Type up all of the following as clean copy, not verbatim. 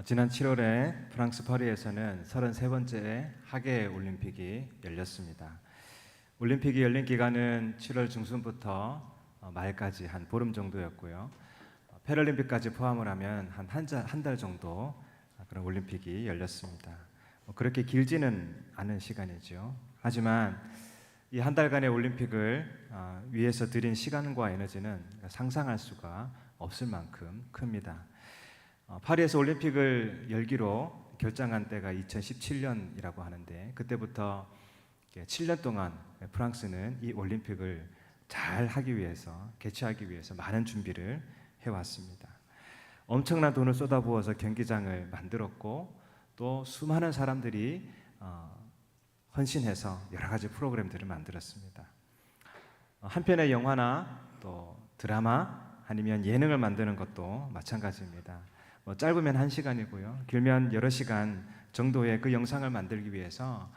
지난 7월에 프랑스 파리에서는 33번째 하계 올림픽이 열렸습니다. 올림픽이 열린 기간은 7월 중순부터 말까지 한 보름 정도였고요. 패럴림픽까지 포함을 하면 한 달 정도 그런 올림픽이 열렸습니다. 그렇게 길지는 않은 시간이죠. 하지만 이 한 달간의 올림픽을 위해서 들인 시간과 에너지는 상상할 수가 없을 만큼 큽니다. 파리에서 올림픽을 열기로 결정한 때가 2017년이라고 하는데, 그때부터 7년 동안 프랑스는 이 올림픽을 잘 하기 위해서, 개최하기 위해서 많은 준비를 해왔습니다. 엄청난 돈을 쏟아부어서 경기장을 만들었고, 또 수많은 사람들이 헌신해서 여러 가지 프로그램들을 만들었습니다. 한편의 영화나 또 드라마 아니면 예능을 만드는 것도 마찬가지입니다. 짧으면 1시간이고요. 길면 여러 시간 정도의 그 영상을 만들기 위해서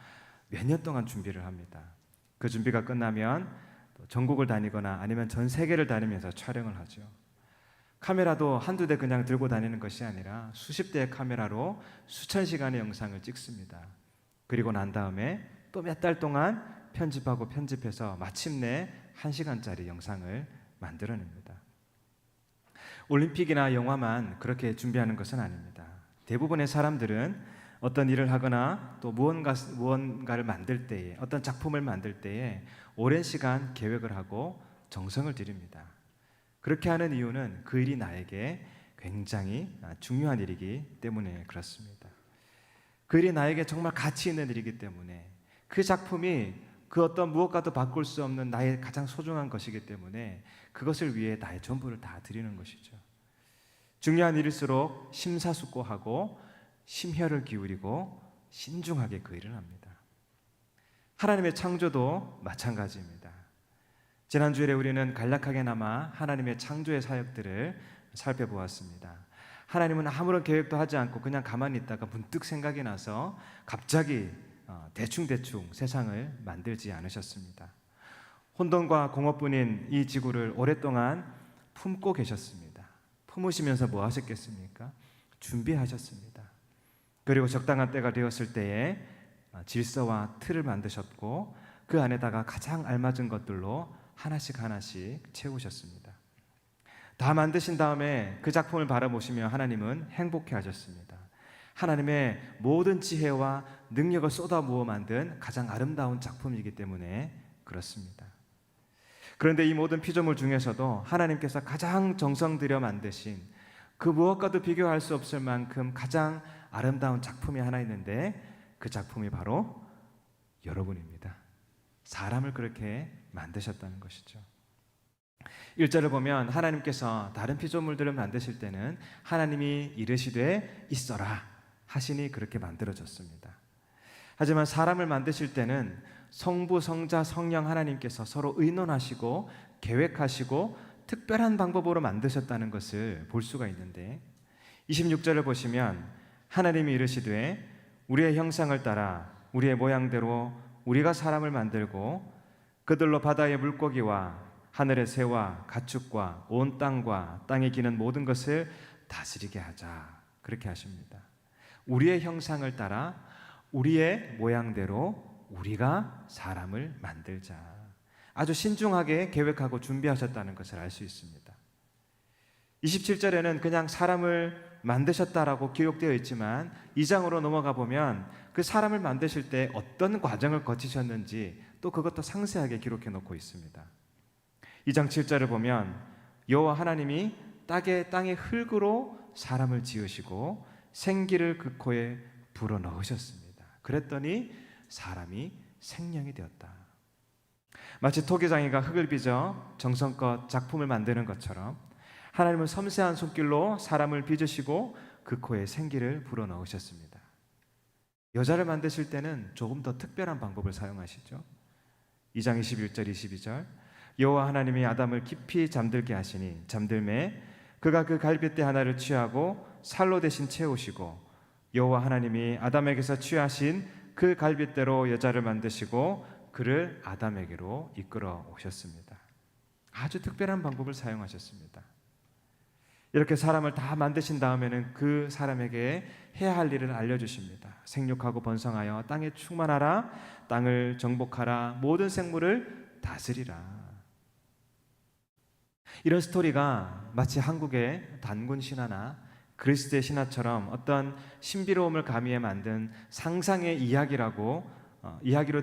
몇 년 동안 준비를 합니다. 그 준비가 끝나면 전국을 다니거나 아니면 전 세계를 다니면서 촬영을 하죠. 카메라도 한두 대 그냥 들고 다니는 것이 아니라 수십 대의 카메라로 수천 시간의 영상을 찍습니다. 그리고 난 다음에 또 몇 달 동안 편집하고 편집해서 마침내 1시간짜리 영상을 만들어냅니다. 올림픽이나 영화만 그렇게 준비하는 것은 아닙니다. 대부분의 사람들은 어떤 일을 하거나 또 무언가를 만들 때에, 어떤 작품을 만들 때에 오랜 시간 계획을 하고 정성을 들입니다. 그렇게 하는 이유는 그 일이 나에게 굉장히 중요한 일이기 때문에 그렇습니다. 그 일이 나에게 정말 가치 있는 일이기 때문에, 그 작품이 그 어떤 무엇과도 바꿀 수 없는 나의 가장 소중한 것이기 때문에 그것을 위해 나의 전부를 다 드리는 것이죠. 중요한 일일수록 심사숙고하고 심혈을 기울이고 신중하게 그 일을 합니다. 하나님의 창조도 마찬가지입니다. 지난주에 우리는 간략하게나마 하나님의 창조의 사역들을 살펴보았습니다. 하나님은 아무런 계획도 하지 않고 그냥 가만히 있다가 문득 생각이 나서 갑자기 대충 세상을 만들지 않으셨습니다. 혼돈과 공허뿐인 이 지구를 오랫동안 품고 계셨습니다. 품으시면서 뭐 하셨겠습니까? 준비하셨습니다. 그리고 적당한 때가 되었을 때에 질서와 틀을 만드셨고, 그 안에다가 가장 알맞은 것들로 하나씩 채우셨습니다. 다 만드신 다음에 그 작품을 바라보시며 하나님은 행복해 하셨습니다. 하나님의 모든 지혜와 능력을 쏟아부어 만든 가장 아름다운 작품이기 때문에 그렇습니다. 그런데 이 모든 피조물 중에서도 하나님께서 가장 정성 들여 만드신 그 무엇과도 비교할 수 없을 만큼 가장 아름다운 작품이 하나 있는데, 그 작품이 바로 여러분입니다. 사람을 그렇게 만드셨다는 것이죠. 1절을 보면 하나님께서 다른 피조물들을 만드실 때는 하나님이 이르시되 있어라 하시니 그렇게 만들어졌습니다. 하지만 사람을 만드실 때는 성부, 성자, 성령 하나님께서 서로 의논하시고 계획하시고 특별한 방법으로 만드셨다는 것을 볼 수가 있는데, 26절을 보시면 하나님이 이르시되 우리의 형상을 따라 우리의 모양대로 우리가 사람을 만들고 그들로 바다의 물고기와 하늘의 새와 가축과 온 땅과 땅에 기는 모든 것을 다스리게 하자, 그렇게 하십니다. 우리의 형상을 따라 우리의 모양대로 우리가 사람을 만들자. 아주 신중하게 계획하고 준비하셨다는 것을 알 수 있습니다. 27절에는 그냥 사람을 만드셨다라고 기록되어 있지만 2장으로 넘어가 보면 그 사람을 만드실 때 어떤 과정을 거치셨는지 또 그것도 상세하게 기록해 놓고 있습니다. 2장 7절을 보면 여호와 하나님이 땅의 흙으로 사람을 지으시고 생기를 그 코에 불어넣으셨습니다. 그랬더니 사람이 생명이 되었다. 마치 토기장이가 흙을 빚어 정성껏 작품을 만드는 것처럼 하나님은 섬세한 손길로 사람을 빚으시고 그 코에 생기를 불어넣으셨습니다. 여자를 만드실 때는 조금 더 특별한 방법을 사용하시죠. 2장 21절 22절 여호와 하나님이 아담을 깊이 잠들게 하시니 잠들매 그가 그 갈빗대 하나를 취하고 살로 대신 채우시고 여호와 하나님이 아담에게서 취하신 그 갈빗대로 여자를 만드시고 그를 아담에게로 이끌어 오셨습니다. 아주 특별한 방법을 사용하셨습니다. 이렇게 사람을 다 만드신 다음에는 그 사람에게 해야 할 일을 알려주십니다. 생육하고 번성하여 땅에 충만하라, 땅을 정복하라, 모든 생물을 다스리라. 이런 스토리가 마치 한국의 단군 신화나 그리스도의 신화처럼 어떤 신비로움을 가미해 만든 상상의 이야기로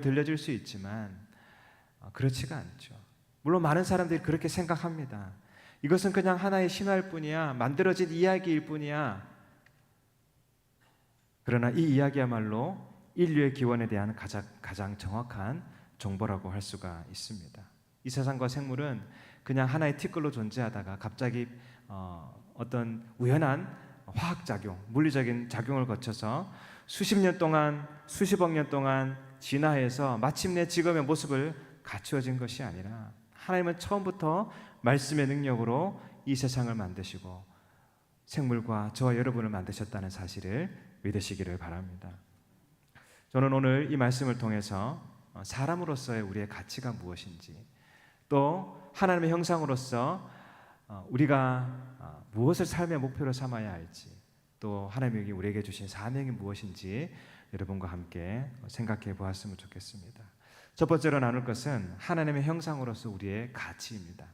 들려질 수 있지만 그렇지가 않죠. 물론 많은 사람들이 그렇게 생각합니다. 이것은 그냥 하나의 신화일 뿐이야, 만들어진 이야기일 뿐이야. 그러나 이 이야기야말로 인류의 기원에 대한 가장 정확한 정보라고 할 수가 있습니다. 이 세상과 생물은 그냥 하나의 티끌로 존재하다가 갑자기 어떤 우연한 화학작용, 물리적인 작용을 거쳐서 수십 년 동안, 수십억 년 동안 진화해서 마침내 지금의 모습을 갖추어진 것이 아니라 하나님은 처음부터 말씀의 능력으로 이 세상을 만드시고 생물과 저와 여러분을 만드셨다는 사실을 믿으시기를 바랍니다. 저는 오늘 이 말씀을 통해서 사람으로서의 우리의 가치가 무엇인지, 또 하나님의 형상으로서 우리가 무엇을 삶의 목표로 삼아야 할지, 또 하나님이 우리에게 주신 사명이 무엇인지 여러분과 함께 생각해 보았으면 좋겠습니다. 첫 번째로 나눌 것은 하나님의 형상으로서 우리의 가치입니다.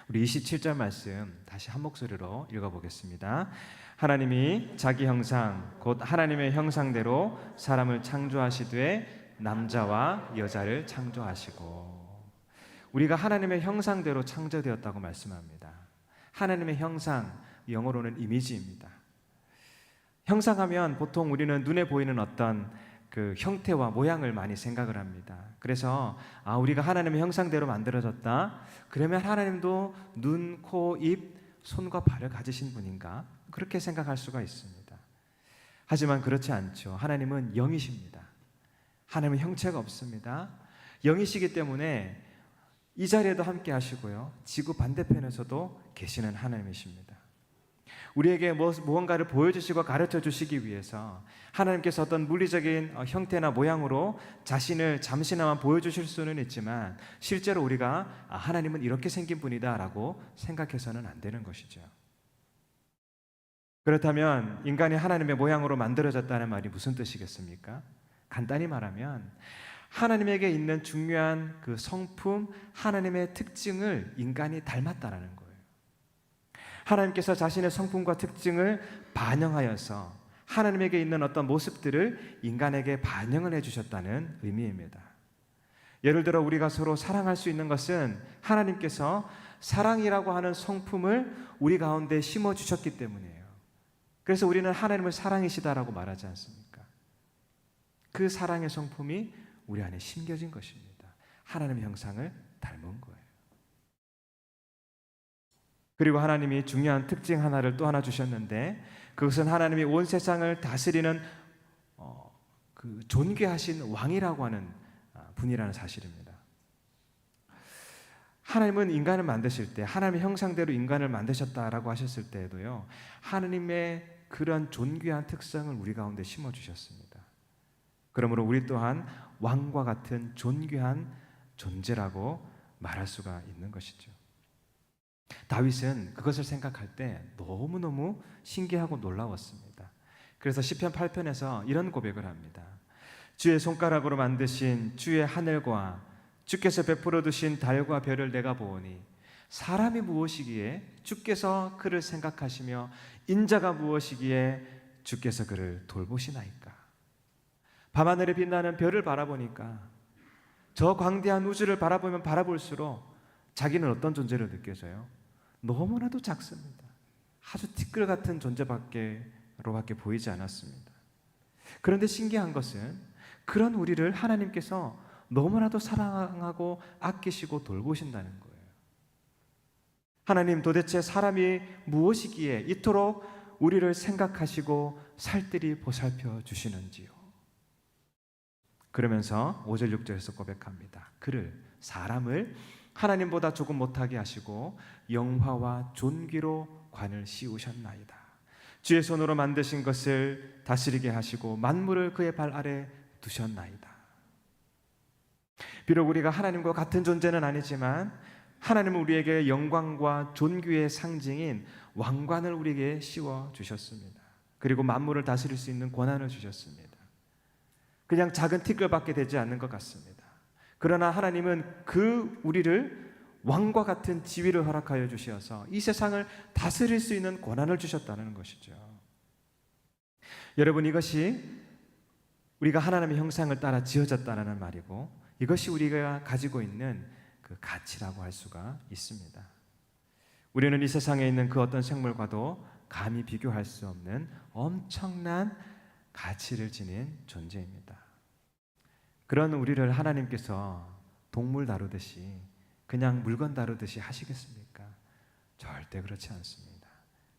우리 27절 말씀 다시 한 목소리로 읽어보겠습니다. 하나님이 자기 형상 곧 하나님의 형상대로 사람을 창조하시되 남자와 여자를 창조하시고. 우리가 하나님의 형상대로 창조되었다고 말씀합니다. 하나님의 형상, 영어로는 이미지입니다. 형상하면 보통 우리는 눈에 보이는 어떤 그 형태와 모양을 많이 생각을 합니다. 그래서 우리가 하나님의 형상대로 만들어졌다, 그러면 하나님도 눈, 코, 입, 손과 발을 가지신 분인가? 그렇게 생각할 수가 있습니다. 하지만 그렇지 않죠. 하나님은 영이십니다. 하나님은 형체가 없습니다. 영이시기 때문에 이 자리에도 함께 하시고요, 지구 반대편에서도 계시는 하나님이십니다. 우리에게 무언가를 보여주시고 가르쳐 주시기 위해서 하나님께서 어떤 물리적인 형태나 모양으로 자신을 잠시나마 보여주실 수는 있지만 실제로 우리가 하나님은 이렇게 생긴 분이다 라고 생각해서는 안 되는 것이죠. 그렇다면 인간이 하나님의 모양으로 만들어졌다는 말이 무슨 뜻이겠습니까? 간단히 말하면 하나님에게 있는 중요한 그 성품, 하나님의 특징을 인간이 닮았다라는 거예요. 하나님께서 자신의 성품과 특징을 반영하여서 하나님에게 있는 어떤 모습들을 인간에게 반영을 해주셨다는 의미입니다. 예를 들어 우리가 서로 사랑할 수 있는 것은 하나님께서 사랑이라고 하는 성품을 우리 가운데 심어주셨기 때문이에요. 그래서 우리는 하나님을 사랑이시다라고 말하지 않습니까? 그 사랑의 성품이 우리 안에 심겨진 것입니다. 하나님의 형상을 닮은 거예요. 그리고 하나님이 중요한 특징 하나를 또 하나 주셨는데, 그것은 하나님이 온 세상을 다스리는 그 존귀하신 왕이라고 하는 분이라는 사실입니다. 하나님은 인간을 만드실 때, 하나님의 형상대로 인간을 만드셨다라고 하셨을 때에도요, 하나님의 그런 존귀한 특성을 우리 가운데 심어주셨습니다. 그러므로 우리 또한 왕과 같은 존귀한 존재라고 말할 수가 있는 것이죠. 다윗은 그것을 생각할 때 너무너무 신기하고 놀라웠습니다. 그래서 시편 8편에서 이런 고백을 합니다. 주의 손가락으로 만드신 주의 하늘과 주께서 베풀어 두신 달과 별을 내가 보오니 사람이 무엇이기에 주께서 그를 생각하시며 인자가 무엇이기에 주께서 그를 돌보시나이까. 밤하늘에 빛나는 별을 바라보니까 저 광대한 우주를 바라보면 바라볼수록 자기는 어떤 존재로 느껴져요? 너무나도 작습니다. 아주 티끌 같은 존재밖에 보이지 않았습니다. 그런데 신기한 것은 그런 우리를 하나님께서 너무나도 사랑하고 아끼시고 돌보신다는 거예요. 하나님, 도대체 사람이 무엇이기에 이토록 우리를 생각하시고 살뜰히 보살펴 주시는지요? 그러면서 5절 6절에서 고백합니다. 사람을 하나님보다 조금 못하게 하시고 영화와 존귀로 관을 씌우셨나이다. 주의 손으로 만드신 것을 다스리게 하시고 만물을 그의 발 아래 두셨나이다. 비록 우리가 하나님과 같은 존재는 아니지만 하나님은 우리에게 영광과 존귀의 상징인 왕관을 우리에게 씌워 주셨습니다. 그리고 만물을 다스릴 수 있는 권한을 주셨습니다. 그냥 작은 티끌밖에 되지 않는 것 같습니다. 그러나 하나님은 그 우리를 왕과 같은 지위를 허락하여 주셔서 이 세상을 다스릴 수 있는 권한을 주셨다는 것이죠. 여러분, 이것이 우리가 하나님의 형상을 따라 지어졌다는 말이고, 이것이 우리가 가지고 있는 그 가치라고 할 수가 있습니다. 우리는 이 세상에 있는 그 어떤 생물과도 감히 비교할 수 없는 엄청난 가치를 지닌 존재입니다. 그런 우리를 하나님께서 동물 다루듯이, 그냥 물건 다루듯이 하시겠습니까? 절대 그렇지 않습니다.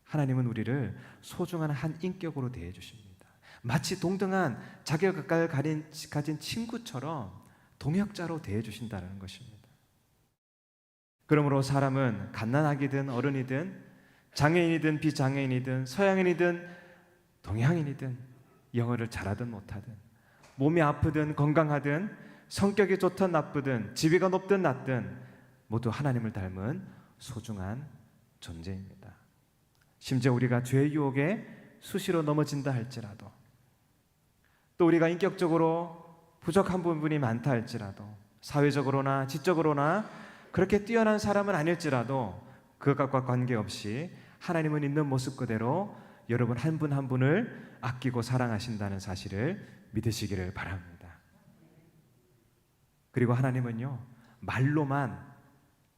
하나님은 우리를 소중한 한 인격으로 대해 주십니다. 마치 동등한 자격을 가진 친구처럼 동역자로 대해 주신다는 것입니다. 그러므로 사람은 갓난아기든 어른이든 장애인이든 비장애인이든 서양인이든 동양인이든 영어를 잘하든 못하든 몸이 아프든 건강하든 성격이 좋든 나쁘든 지위가 높든 낮든 모두 하나님을 닮은 소중한 존재입니다. 심지어 우리가 죄의 유혹에 수시로 넘어진다 할지라도, 또 우리가 인격적으로 부족한 부분이 많다 할지라도, 사회적으로나 지적으로나 그렇게 뛰어난 사람은 아닐지라도 그것과 관계없이 하나님은 있는 모습 그대로 여러분 한 분 한 분을 아끼고 사랑하신다는 사실을 믿으시기를 바랍니다. 그리고 하나님은요, 말로만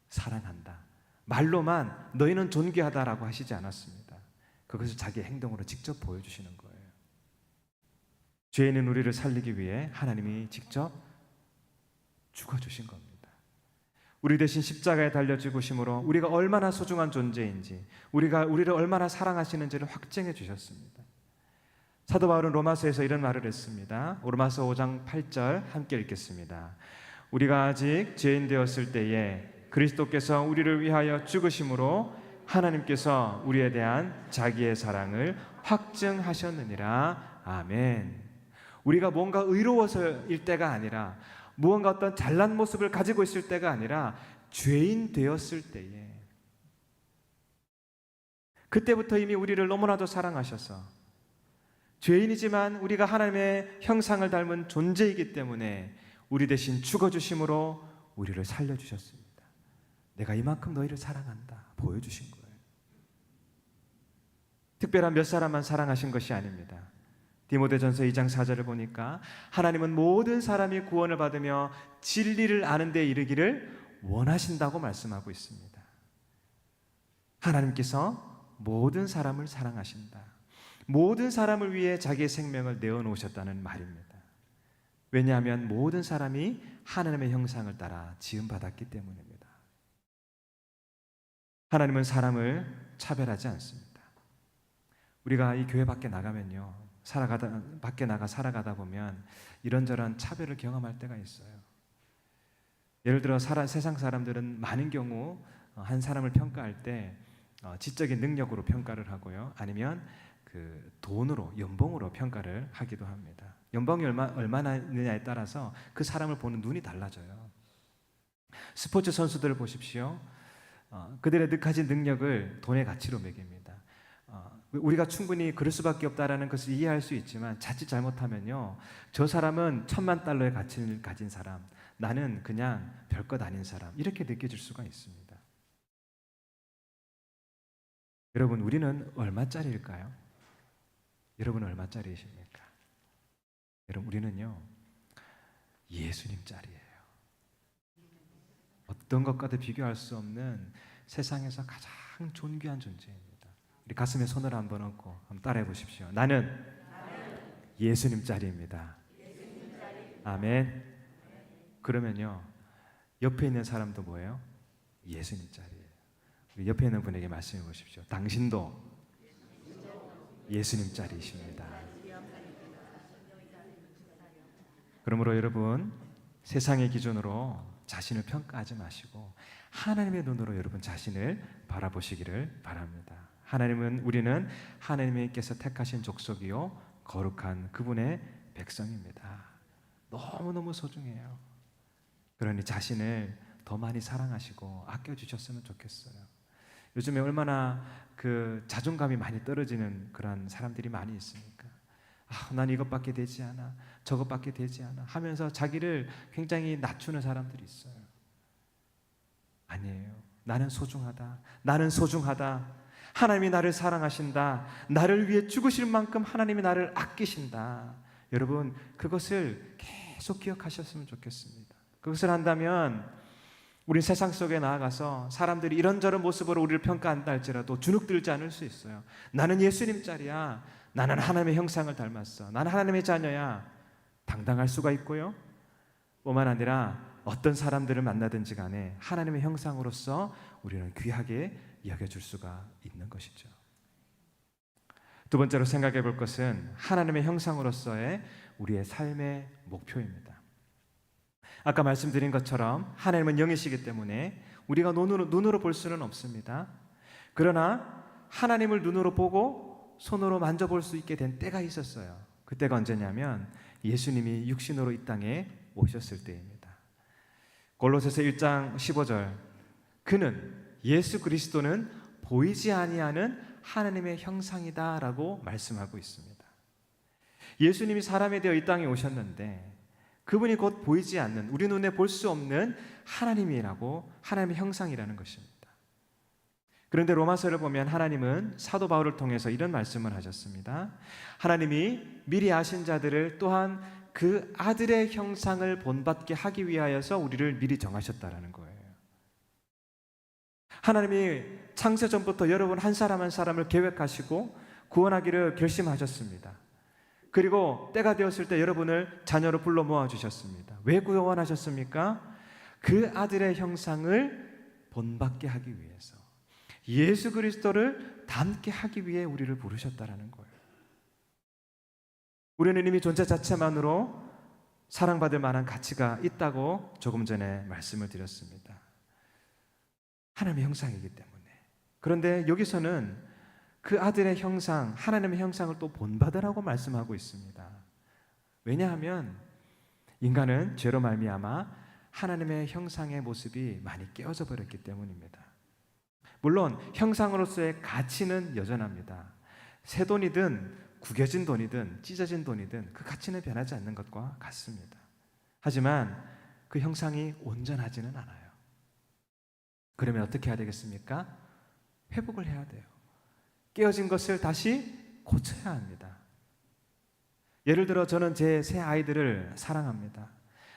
사랑한다, 말로만 너희는 존귀하다라고 하시지 않았습니다. 그것을 자기 행동으로 직접 보여주시는 거예요. 죄 있는 우리를 살리기 위해 하나님이 직접 죽어주신 겁니다. 우리 대신 십자가에 달려 죽으심으로 우리가 얼마나 소중한 존재인지, 우리를 얼마나 사랑하시는지를 확증해 주셨습니다. 사도 바울은 로마서에서 이런 말을 했습니다. 로마서 5장 8절 함께 읽겠습니다. 우리가 아직 죄인 되었을 때에 그리스도께서 우리를 위하여 죽으심으로 하나님께서 우리에 대한 자기의 사랑을 확증하셨느니라. 아멘. 우리가 뭔가 의로워서일 때가 아니라, 무언가 어떤 잘난 모습을 가지고 있을 때가 아니라 죄인 되었을 때에, 그때부터 이미 우리를 너무나도 사랑하셔서, 죄인이지만 우리가 하나님의 형상을 닮은 존재이기 때문에 우리 대신 죽어주심으로 우리를 살려주셨습니다. 내가 이만큼 너희를 사랑한다 보여주신 거예요. 특별한 몇 사람만 사랑하신 것이 아닙니다. 디모데전서 2장 4절을 보니까 하나님은 모든 사람이 구원을 받으며 진리를 아는 데 이르기를 원하신다고 말씀하고 있습니다. 하나님께서 모든 사람을 사랑하신다, 모든 사람을 위해 자기의 생명을 내어놓으셨다는 말입니다. 왜냐하면 모든 사람이 하나님의 형상을 따라 지음받았기 때문입니다. 하나님은 사람을 차별하지 않습니다. 우리가 이 교회 밖에 나가면요, 밖에 나가 살아가다 보면 이런저런 차별을 경험할 때가 있어요. 예를 들어 세상 사람들은 많은 경우 한 사람을 평가할 때 지적인 능력으로 평가를 하고요, 아니면 그 돈으로, 연봉으로 평가를 하기도 합니다. 연봉이 얼마나 있느냐에 따라서 그 사람을 보는 눈이 달라져요. 스포츠 선수들을 보십시오. 그들의 가진 능력을 돈의 가치로 매깁니다. 우리가 충분히 그럴 수밖에 없다라는 것을 이해할 수 있지만, 자칫 잘못하면요, 저 사람은 $10,000,000의 가치를 가진 사람, 나는 그냥 별것 아닌 사람, 이렇게 느껴질 수가 있습니다. 여러분, 우리는 얼마짜리일까요? 여러분은 얼마짜리이십니까? 여러분, 우리는요, 예수님짜리예요. 어떤 것과도 비교할 수 없는 세상에서 가장 존귀한 존재입니다. 우리 가슴에 손을 한번 얹고 한번 따라해 보십시오. 나는 예수님짜리입니다. 아멘. 그러면요, 옆에 있는 사람도 뭐예요? 예수님짜리예요. 우리 옆에 있는 분에게 말씀해 보십시오. 당신도 예수님짜리이십니다. 그러므로 여러분, 세상의 기준으로 자신을 평가하지 마시고 하나님의 눈으로 여러분 자신을 바라보시기를 바랍니다. 우리는 하나님께서 택하신 족속이요 거룩한 그분의 백성입니다. 너무너무 소중해요. 그러니 자신을 더 많이 사랑하시고 아껴주셨으면 좋겠어요. 요즘에 얼마나 그 자존감이 많이 떨어지는 그런 사람들이 많이 있습니까? 난 이것밖에 되지 않아, 저것밖에 되지 않아 하면서 자기를 굉장히 낮추는 사람들이 있어요. 아니에요. 나는 소중하다. 나는 소중하다. 하나님이 나를 사랑하신다. 나를 위해 죽으실 만큼 하나님이 나를 아끼신다. 여러분, 그것을 계속 기억하셨으면 좋겠습니다. 그것을 한다면 우리 세상 속에 나아가서 사람들이 이런저런 모습으로 우리를 평가한다 할지라도 주눅들지 않을 수 있어요. 나는 예수님 짤이야. 나는 하나님의 형상을 닮았어. 나는 하나님의 자녀야. 당당할 수가 있고요. 뿐만 아니라 어떤 사람들을 만나든지 간에 하나님의 형상으로서 우리는 귀하게 여겨줄 수가 있는 것이죠. 두 번째로 생각해 볼 것은 하나님의 형상으로서의 우리의 삶의 목표입니다. 아까 말씀드린 것처럼 하나님은 영이시기 때문에 우리가 눈으로 볼 수는 없습니다. 그러나 하나님을 눈으로 보고 손으로 만져볼 수 있게 된 때가 있었어요. 그때가 언제냐면 예수님이 육신으로 이 땅에 오셨을 때입니다. 골로새서 1장 15절, 그는 예수 그리스도는 보이지 아니하는 하나님의 형상이다라고 말씀하고 있습니다. 예수님이 사람이 되어 이 땅에 오셨는데 그분이 곧 보이지 않는, 우리 눈에 볼 수 없는 하나님이라고, 하나님의 형상이라는 것입니다. 그런데 로마서를 보면 하나님은 사도 바울을 통해서 이런 말씀을 하셨습니다. 하나님이 미리 아신 자들을 또한 그 아들의 형상을 본받게 하기 위하여서 우리를 미리 정하셨다라는 거예요. 하나님이 창세 전부터 여러분 한 사람 한 사람을 계획하시고 구원하기를 결심하셨습니다. 그리고 때가 되었을 때 여러분을 자녀로 불러 모아주셨습니다. 왜 구원하셨습니까? 그 아들의 형상을 본받게 하기 위해서, 예수 그리스도를 닮게 하기 위해 우리를 부르셨다라는 거예요. 우리는 이미 존재 자체만으로 사랑받을 만한 가치가 있다고 조금 전에 말씀을 드렸습니다. 하나님의 형상이기 때문에. 그런데 여기서는 그 아들의 형상, 하나님의 형상을 또 본받으라고 말씀하고 있습니다. 왜냐하면 인간은 죄로 말미암아 하나님의 형상의 모습이 많이 깨어져 버렸기 때문입니다. 물론 형상으로서의 가치는 여전합니다. 새 돈이든 구겨진 돈이든 찢어진 돈이든 그 가치는 변하지 않는 것과 같습니다. 하지만 그 형상이 온전하지는 않아요. 그러면 어떻게 해야 되겠습니까? 회복을 해야 돼요. 깨어진 것을 다시 고쳐야 합니다. 예를 들어 저는 제 새 아이들을 사랑합니다.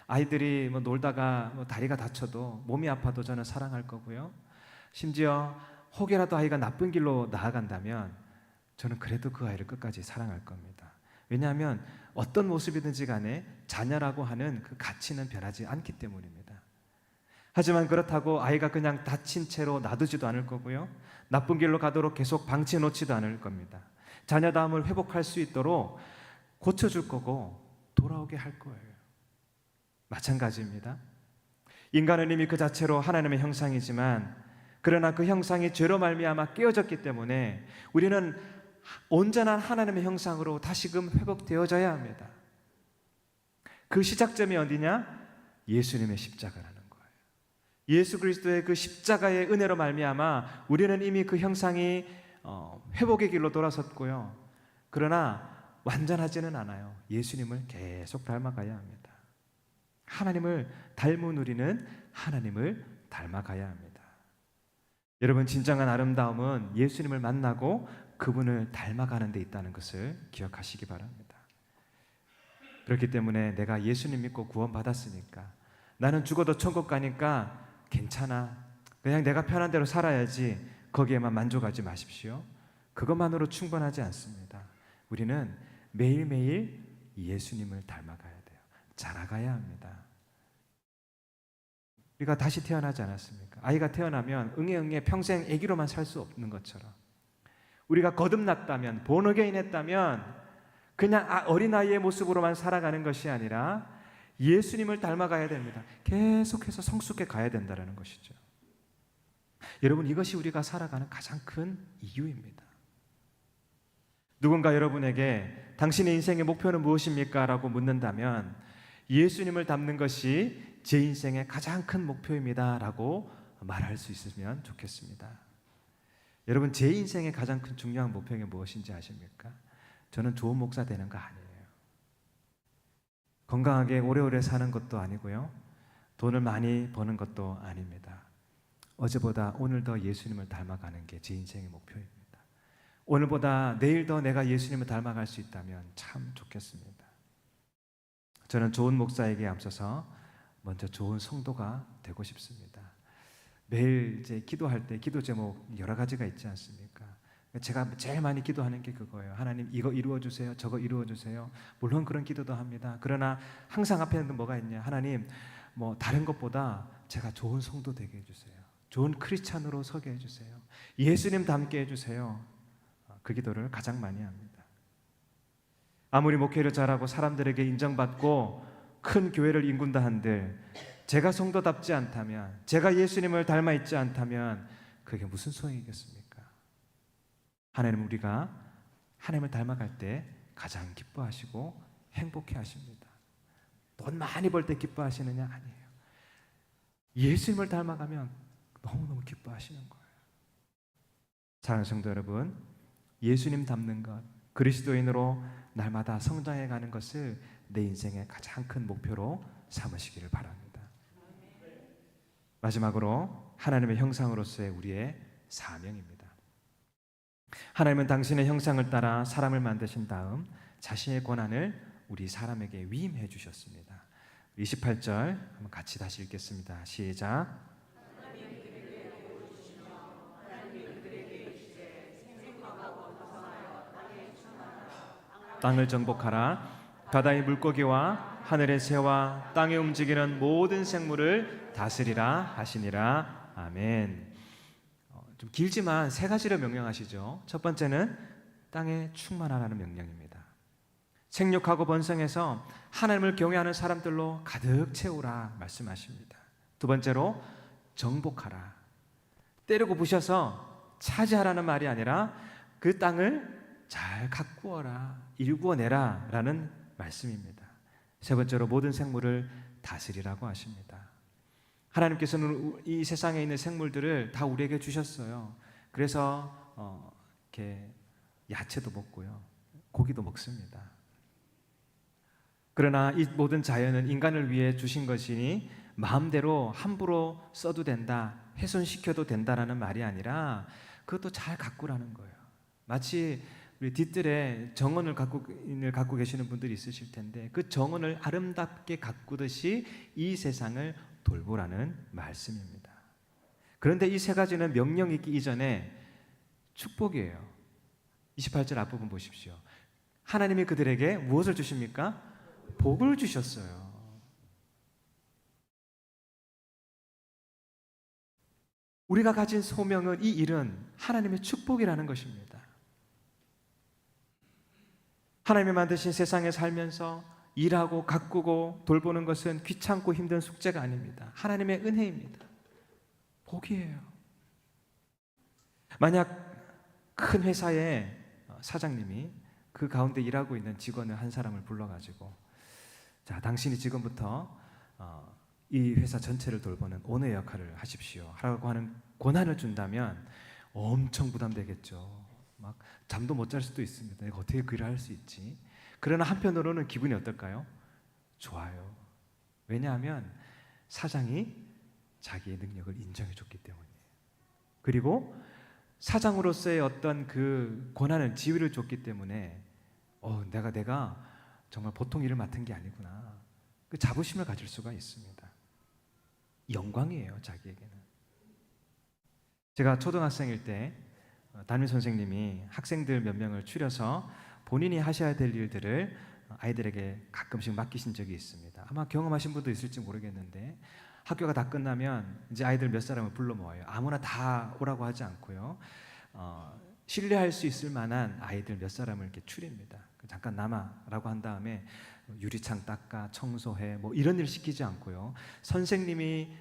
아이들이 놀다가 다리가 다쳐도, 몸이 아파도 저는 사랑할 거고요. 심지어 혹여라도 아이가 나쁜 길로 나아간다면 저는 그래도 그 아이를 끝까지 사랑할 겁니다. 왜냐하면 어떤 모습이든지 간에 자녀라고 하는 그 가치는 변하지 않기 때문입니다. 하지만 그렇다고 아이가 그냥 다친 채로 놔두지도 않을 거고요. 나쁜 길로 가도록 계속 방치해 놓지도 않을 겁니다. 자녀다움을 회복할 수 있도록 고쳐줄 거고 돌아오게 할 거예요. 마찬가지입니다. 인간은 이미 그 자체로 하나님의 형상이지만, 그러나 그 형상이 죄로 말미암아 깨어졌기 때문에 우리는 온전한 하나님의 형상으로 다시금 회복되어져야 합니다. 그 시작점이 어디냐? 예수님의 십자가라는 거예요. 예수 그리스도의 그 십자가의 은혜로 말미암아 우리는 이미 그 형상이 회복의 길로 돌아섰고요. 그러나 완전하지는 않아요. 예수님을 계속 닮아가야 합니다. 하나님을 닮은 우리는 하나님을 닮아가야 합니다. 여러분, 진정한 아름다움은 예수님을 만나고 그분을 닮아가는 데 있다는 것을 기억하시기 바랍니다. 그렇기 때문에 내가 예수님 믿고 구원받았으니까, 나는 죽어도 천국 가니까 괜찮아, 그냥 내가 편한 대로 살아야지, 거기에만 만족하지 마십시오. 그것만으로 충분하지 않습니다. 우리는 매일매일 예수님을 닮아가야 돼요. 자라가야 합니다. 우리가 다시 태어나지 않았습니까? 아이가 태어나면 응애응애 평생 아기로만 살 수 없는 것처럼, 우리가 거듭났다면, 본어게인했다면 그냥 어린아이의 모습으로만 살아가는 것이 아니라 예수님을 닮아가야 됩니다. 계속해서 성숙해 가야 된다는 것이죠. 여러분, 이것이 우리가 살아가는 가장 큰 이유입니다. 누군가 여러분에게 당신의 인생의 목표는 무엇입니까? 라고 묻는다면 예수님을 닮는 것이 제 인생의 가장 큰 목표입니다라고 말할 수 있으면 좋겠습니다. 여러분, 제 인생의 가장 큰 중요한 목표가 무엇인지 아십니까? 저는 좋은 목사 되는 거 아니에요. 건강하게 오래오래 사는 것도 아니고요. 돈을 많이 버는 것도 아닙니다. 어제보다 오늘 더 예수님을 닮아가는 게 제 인생의 목표입니다. 오늘보다 내일 더 내가 예수님을 닮아갈 수 있다면 참 좋겠습니다. 저는 좋은 목사에게 앞서서 먼저 좋은 성도가 되고 싶습니다. 매일 이제 기도할 때 기도 제목 여러 가지가 있지 않습니까? 제가 제일 많이 기도하는 게 그거예요. 하나님, 이거 이루어 주세요. 저거 이루어 주세요. 물론 그런 기도도 합니다. 그러나 항상 앞에는 뭐가 있냐? 하나님, 뭐 다른 것보다 제가 좋은 성도 되게 해주세요. 좋은 크리스찬으로 서게 해주세요. 예수님 닮게 해주세요. 그 기도를 가장 많이 합니다. 아무리 목회를 잘하고 사람들에게 인정받고 큰 교회를 인군다 한들 제가 성도답지 않다면, 제가 예수님을 닮아 있지 않다면 그게 무슨 소용이겠습니까? 하나님, 우리가 하나님을 닮아갈 때 가장 기뻐하시고 행복해 하십니다. 돈 많이 벌 때 기뻐하시느냐? 아니에요. 예수님을 닮아가면 너무너무 기뻐하시는 거예요. 사랑하는 성도 여러분, 예수님 닮는 것, 그리스도인으로 날마다 성장해 가는 것을 내 인생의 가장 큰 목표로 삼으시기를 바랍니다. 마지막으로 하나님의 형상으로서의 우리의 사명입니다. 하나님은 당신의 형상을 따라 사람을 만드신 다음 자신의 권한을 우리 사람에게 위임해 주셨습니다. 28절 한번 같이 다시 읽겠습니다. 시작. 땅을 정복하라. 바다의 물고기와 하늘의 새와 땅에 움직이는 모든 생물을 다스리라 하시니라. 아멘. 좀 길지만 세 가지를 명령하시죠. 첫 번째는 땅에 충만하라는 명령입니다. 생육하고 번성해서 하나님을 경외하는 사람들로 가득 채우라 말씀하십니다. 두 번째로 정복하라. 때리고 부셔서 차지하라는 말이 아니라 그 땅을 잘 가꾸어라, 일구어내라 라는 말씀입니다. 세 번째로 모든 생물을 다스리라고 하십니다. 하나님께서는 이 세상에 있는 생물들을 다 우리에게 주셨어요. 그래서 이렇게 야채도 먹고요, 고기도 먹습니다. 그러나 이 모든 자연은 인간을 위해 주신 것이니 마음대로 함부로 써도 된다, 훼손시켜도 된다라는 말이 아니라 그것도 잘 가꾸라는 거예요. 마치 우리 뒤뜰에 정원을 갖고 계시는 분들이 있으실 텐데 그 정원을 아름답게 가꾸듯이 이 세상을 돌보라는 말씀입니다. 그런데 이 세 가지는 명령이기 이전에 축복이에요. 28절 앞부분 보십시오. 하나님이 그들에게 무엇을 주십니까? 복을 주셨어요. 우리가 가진 소명은, 이 일은 하나님의 축복이라는 것입니다. 하나님이 만드신 세상에 살면서 일하고 가꾸고 돌보는 것은 귀찮고 힘든 숙제가 아닙니다. 하나님의 은혜입니다. 복이에요. 만약 큰 회사의 사장님이 그 가운데 일하고 있는 직원을 한 사람을 불러가지고, 자, 당신이 지금부터 이 회사 전체를 돌보는 오너의 역할을 하십시오 라고 하는 권한을 준다면 엄청 부담되겠죠. 막 잠도 못 잘 수도 있습니다. 내가 어떻게 그 일을 할 수 있지? 그러나 한편으로는 기분이 어떨까요? 좋아요. 왜냐하면 사장이 자기의 능력을 인정해 줬기 때문이에요. 그리고 사장으로서의 어떤 그 권한을, 지위를 줬기 때문에 내가 정말 보통 일을 맡은 게 아니구나, 그 자부심을 가질 수가 있습니다. 영광이에요, 자기에게는. 제가 초등학생일 때 담임 선생님이 학생들 몇 명을 추려서 본인이 하셔야 될 일들을 아이들에게 가끔씩 맡기신 적이 있습니다. 아마 경험하신 분도 있을지 모르겠는데, 학교가 다 끝나면 이제 아이들 몇 사람을 불러 모아요. 아무나 다 오라고 하지 않고요, 신뢰할 수 있을 만한 아이들 몇 사람을 이렇게 추립니다. 잠깐 남아라고 한 다음에 유리창 닦아, 청소해, 뭐 이런 일 시키지 않고요, 선생님이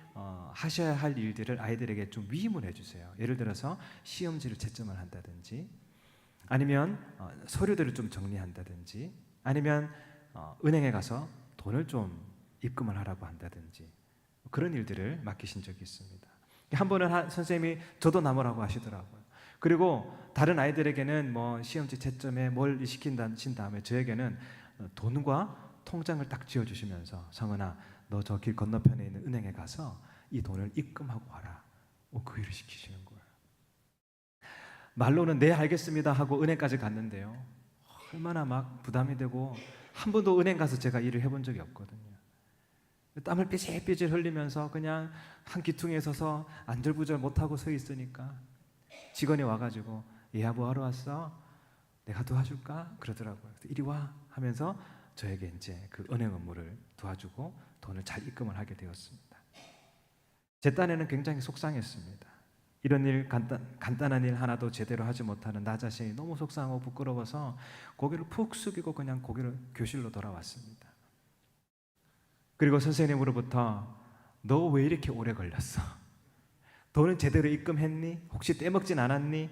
하셔야 할 일들을 아이들에게 좀 위임을 해주세요. 예를 들어서 시험지를 채점을 한다든지, 아니면 서류들을 좀 정리한다든지, 아니면 은행에 가서 돈을 좀 입금을 하라고 한다든지, 그런 일들을 맡기신 적이 있습니다. 한 번은 선생님이 저도 나무라고 하시더라고요. 그리고 다른 아이들에게는 뭐 시험지 채점에 뭘 시킨다신 다음에 저에게는 돈과 통장을 딱 쥐어주시면서 성은아, 너 저 길 건너편에 있는 은행에 가서 이 돈을 입금하고 와라. 그 일을 시키시는 거예요. 말로는 네 알겠습니다 하고 은행까지 갔는데요, 얼마나 막 부담이 되고, 한 번도 은행 가서 제가 일을 해본 적이 없거든요. 땀을 삐질삐질 흘리면서 그냥 한 기퉁에 서서 안절부절 못하고 서 있으니까 직원이 와가지고 얘야 뭐 하러 왔어? 내가 도와줄까? 그러더라고요. 이리 와 하면서 저에게 이제 그 은행 업무를 도와주고 돈을 잘 입금을 하게 되었습니다. 제 딴에는 굉장히 속상했습니다. 이런 일, 간단한 일 하나도 제대로 하지 못하는 나 자신이 너무 속상하고 부끄러워서 고개를 푹 숙이고 그냥 교실로 돌아왔습니다. 그리고 선생님으로부터 너 왜 이렇게 오래 걸렸어? 돈은 제대로 입금했니? 혹시 떼먹진 않았니?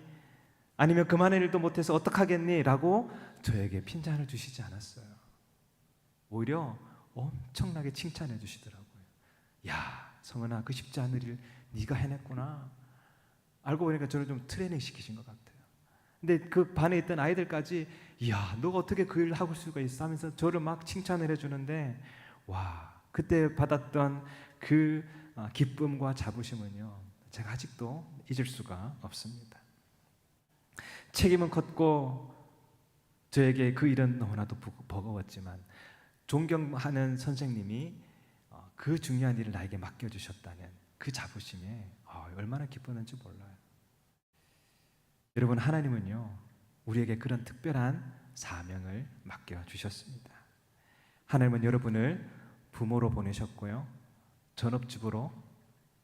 아니면 그만한 일도 못해서 어떡하겠니? 라고 저에게 핀잔을 주시지 않았어요. 오히려 엄청나게 칭찬해 주시더라고요. 야, 성은아, 그 쉽지 않은 일 네가 해냈구나. 알고 보니까 저를 좀 트레이닝 시키신 것 같아요. 근데 그 반에 있던 아이들까지 야, 너가 어떻게 그 일을 할 수가 있어? 하면서 저를 막 칭찬을 해주는데, 와, 그때 받았던 그 기쁨과 자부심은요, 제가 아직도 잊을 수가 없습니다. 책임은 컸고 저에게 그 일은 너무나도 버거웠지만 존경하는 선생님이 그 중요한 일을 나에게 맡겨주셨다는 그 자부심에 얼마나 기뻤는지 몰라요. 여러분, 하나님은요, 우리에게 그런 특별한 사명을 맡겨주셨습니다. 하나님은 여러분을 부모로 보내셨고요, 전업주부로,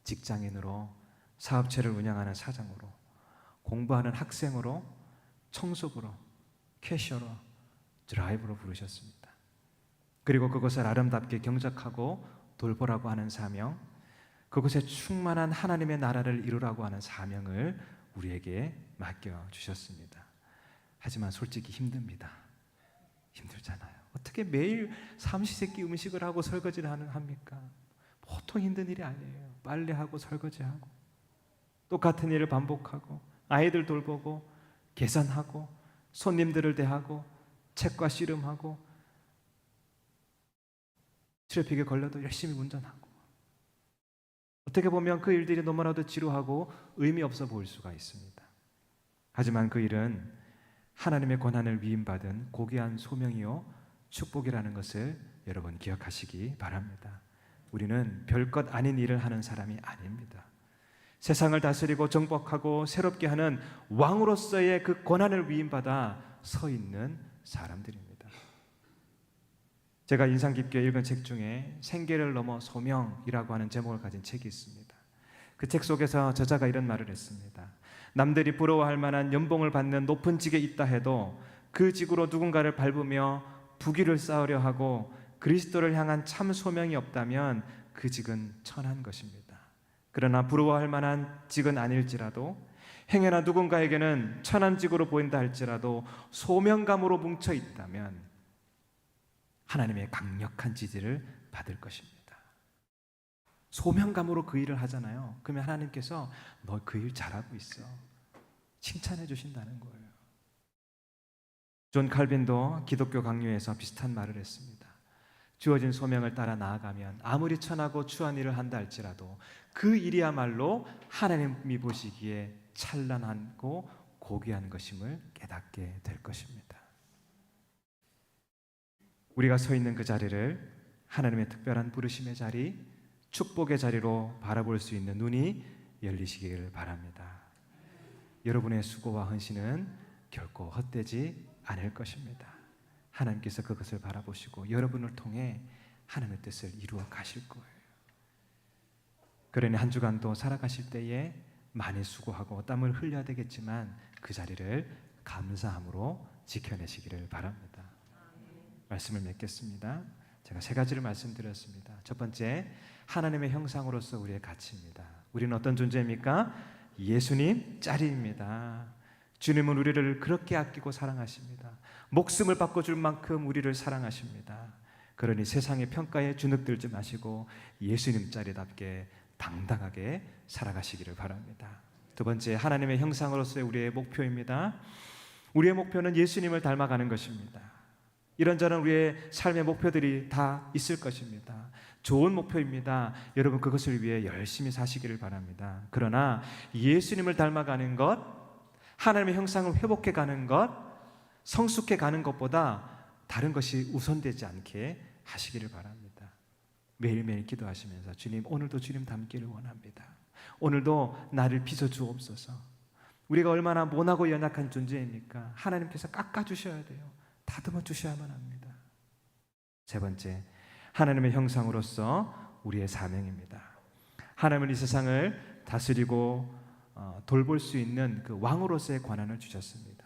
직장인으로, 사업체를 운영하는 사장으로, 공부하는 학생으로, 청소부로, 캐셔로, 드라이버로 부르셨습니다. 그리고 그것을 아름답게 경작하고 돌보라고 하는 사명, 그것에 충만한 하나님의 나라를 이루라고 하는 사명을 우리에게 맡겨주셨습니다. 하지만 솔직히 힘듭니다. 힘들잖아요. 어떻게 매일 삼시세끼 음식을 하고 설거지를 합니까? 보통 힘든 일이 아니에요. 빨래하고 설거지하고 똑같은 일을 반복하고 아이들 돌보고 계산하고 손님들을 대하고 책과 씨름하고 트래픽에 걸려도 열심히 운전하고, 어떻게 보면 그 일들이 너무나도 지루하고 의미 없어 보일 수가 있습니다. 하지만 그 일은 하나님의 권한을 위임받은 고귀한 소명이요 축복이라는 것을 여러분 기억하시기 바랍니다. 우리는 별것 아닌 일을 하는 사람이 아닙니다. 세상을 다스리고 정복하고 새롭게 하는 왕으로서의 그 권한을 위임받아 서 있는 사람들입니다. 제가 인상 깊게 읽은 책 중에 생계를 넘어 소명이라고 하는 제목을 가진 책이 있습니다. 그 책 속에서 저자가 이런 말을 했습니다. 남들이 부러워할 만한 연봉을 받는 높은 직에 있다 해도 그 직으로 누군가를 밟으며 부귀를 쌓으려 하고 그리스도를 향한 참 소명이 없다면 그 직은 천한 것입니다. 그러나 부러워할 만한 직은 아닐지라도, 행여나 누군가에게는 천한 직으로 보인다 할지라도 소명감으로 뭉쳐 있다면 하나님의 강력한 지지를 받을 것입니다. 소명감으로 그 일을 하잖아요. 그러면 하나님께서 너 그 일 잘하고 있어, 칭찬해 주신다는 거예요. 존 칼빈도 기독교 강요에서 비슷한 말을 했습니다. 주어진 소명을 따라 나아가면 아무리 천하고 추한 일을 한다 할지라도 그 일이야말로 하나님이 보시기에 찬란하고 고귀한 것임을 깨닫게 될 것입니다. 우리가 서 있는 그 자리를 하나님의 특별한 부르심의 자리, 축복의 자리로 바라볼 수 있는 눈이 열리시기를 바랍니다. 여러분의 수고와 헌신은 결코 헛되지 않을 것입니다. 하나님께서 그것을 바라보시고 여러분을 통해 하나님의 뜻을 이루어 가실 거예요. 그러니 한 주간도 살아가실 때에 많이 수고하고 땀을 흘려야 되겠지만 그 자리를 감사함으로 지켜내시기를 바랍니다. 말씀을 맺겠습니다. 제가 세 가지를 말씀드렸습니다. 첫 번째, 하나님의 형상으로서 우리의 가치입니다. 우리는 어떤 존재입니까? 예수님 짤입니다. 주님은 우리를 그렇게 아끼고 사랑하십니다. 목숨을 바꿔줄 만큼 우리를 사랑하십니다. 그러니 세상의 평가에 주눅들지 마시고 예수님 자리답게 당당하게 살아가시기를 바랍니다. 두 번째, 하나님의 형상으로서의 우리의 목표입니다. 우리의 목표는 예수님을 닮아가는 것입니다. 이런저런 우리의 삶의 목표들이 다 있을 것입니다. 좋은 목표입니다. 여러분 그것을 위해 열심히 사시기를 바랍니다. 그러나 예수님을 닮아가는 것, 하나님의 형상을 회복해 가는 것, 성숙해 가는 것보다 다른 것이 우선되지 않게 하시기를 바랍니다. 매일매일 기도하시면서 주님, 오늘도 주님 닮기를 원합니다. 오늘도 나를 빚어주옵소서. 우리가 얼마나 모나고 연약한 존재입니까? 하나님께서 깎아주셔야 돼요. 다듬어 주셔야만 합니다. 세 번째, 하나님의 형상으로서 우리의 사명입니다. 하나님은 이 세상을 다스리고 돌볼 수 있는 그 왕으로서의 권한을 주셨습니다.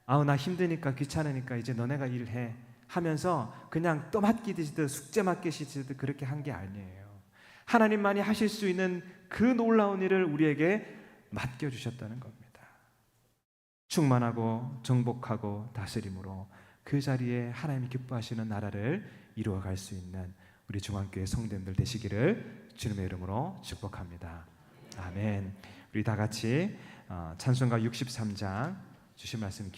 나 힘드니까 귀찮으니까 이제 너네가 일해 하면서 그냥 또 맡기듯이 숙제 맡기시듯 그렇게 한 게 아니에요. 하나님만이 하실 수 있는 그 놀라운 일을 우리에게 맡겨주셨다는 겁니다. 충만하고 정복하고 다스림으로 그 자리에 하나님이 기뻐하시는 나라를 이루어갈 수 있는 우리 중앙교회 성도님들 되시기를 주님의 이름으로 축복합니다. 아멘. 우리 다 같이 찬송가 63장 주신 말씀